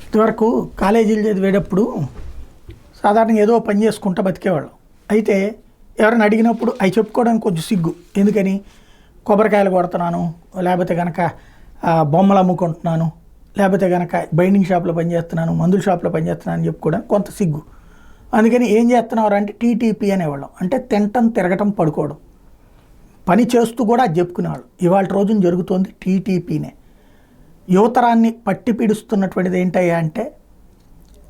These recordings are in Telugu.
ఇదివరకు కాలేజీలు చదివేటప్పుడు సాధారణంగా ఏదో పని చేసుకుంటూ బతికేవాళ్ళం. అయితే ఎవరైనా అడిగినప్పుడు అవి చెప్పుకోవడానికి కొంచెం సిగ్గు. ఎందుకని? కొబ్బరికాయలు కొడుతున్నాను, లేకపోతే కనుక బొమ్మలు అమ్ముకుంటున్నాను, లేకపోతే కనుక బైండింగ్ షాప్లో పనిచేస్తున్నాను, మందుల షాప్లో పనిచేస్తున్నాను అని చెప్పుకోవడానికి కొంత సిగ్గు. అందుకని ఏం చేస్తున్నారు అంటే టీటీపీ అనేవాళ్ళం. అంటే తినటం, తిరగటం, పడుకోవడం. పని చేస్తూ కూడా అది చెప్పుకునేవాళ్ళు. ఇవాళ రోజున జరుగుతోంది టీటీపీనే. యువతరాన్ని పట్టి పీడిస్తున్నటువంటిది ఏంటయ్యా అంటే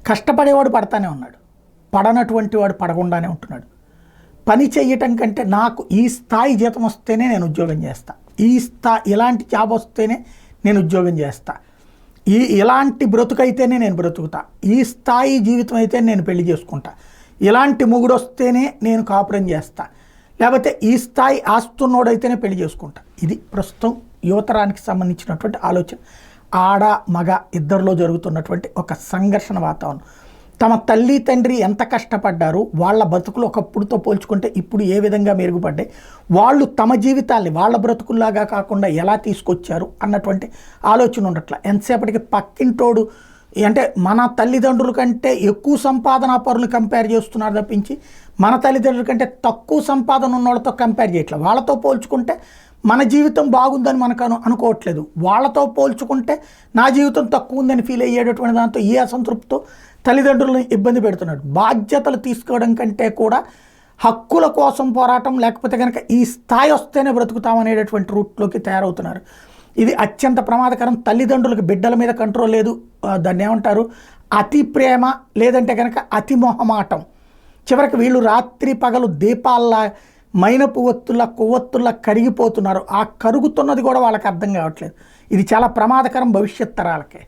కష్టపడేవాడు పడతానే ఉన్నాడు, పడనటువంటి వాడు పడకుండానే ఉంటున్నాడు. పని చెయ్యటం కంటే నాకు ఈ స్థాయి జీతం వస్తేనే నేను ఉద్యోగం చేస్తా, ఇలాంటి జాబ్ వస్తేనే నేను ఉద్యోగం చేస్తా, ఇలాంటి బ్రతుకైతేనే నేను బ్రతుకుతా, ఈ స్థాయి జీవితం అయితే నేను పెళ్లి చేసుకుంటా, ఇలాంటి మొగుడు వస్తేనే నేను కాపురం చేస్తా, లేకపోతే ఈ స్థాయి ఆస్తున్నోడైతేనే పెళ్లి చేసుకుంటా. ఇది ప్రస్తుతం యువతరానికి సంబంధించినటువంటి ఆలోచన. ఆడ మగ ఇద్దరిలో జరుగుతున్నటువంటి ఒక సంఘర్షణ వాతావరణం. తమ తల్లి తండ్రి ఎంత కష్టపడ్డారు, వాళ్ళ బతుకులు ఒకప్పుడుతో పోల్చుకుంటే ఇప్పుడు ఏ విధంగా మెరుగుపడ్డాయి, వాళ్ళు తమ జీవితాల్ని వాళ్ళ బ్రతుకుల్లాగా కాకుండా ఎలా తీసుకొచ్చారు అన్నటువంటి ఆలోచన ఉండట్ల. ఎంతసేపటికి పక్కింటోడు అంటే మన తల్లిదండ్రుల కంటే ఎక్కువ సంపాదన పరులు కంపేర్ చేస్తున్నారు తప్పించి మన తల్లిదండ్రుల కంటే తక్కువ సంపాదన ఉన్న వాళ్ళతో కంపేర్ చేయట్లేదు. వాళ్ళతో పోల్చుకుంటే మన జీవితం బాగుందని మనకు అనుకోవట్లేదు, వాళ్ళతో పోల్చుకుంటే నా జీవితం తక్కువ ఉందని ఫీల్ అయ్యేటటువంటి దాంతో ఈ అసంతృప్తితో తల్లిదండ్రులను ఇబ్బంది పెడుతున్నాడు. బాధ్యతలు తీసుకోవడం కంటే కూడా హక్కుల కోసం పోరాటం, లేకపోతే కనుక ఈ స్థాయి వస్తేనే బ్రతుకుతామనేటటువంటి రూట్లోకి తయారవుతున్నారు. ఇది అత్యంత ప్రమాదకరం. తల్లిదండ్రులకు బిడ్డల మీద కంట్రోల్ లేదు. దాన్ని ఏమంటారు, అతి ప్రేమ, లేదంటే కనుక అతి మొహమాటం. చివరికి వీళ్ళు రాత్రి పగలు దీపాల్లా మైనపు ఒత్తుల్లా కొవ్వొత్తుల్లా కరిగిపోతున్నారు. ఆ కరుగుతున్నది కూడా వాళ్ళకి అర్థం కావట్లేదు. ఇది చాలా ప్రమాదకరం భవిష్యత్ తరాలకే.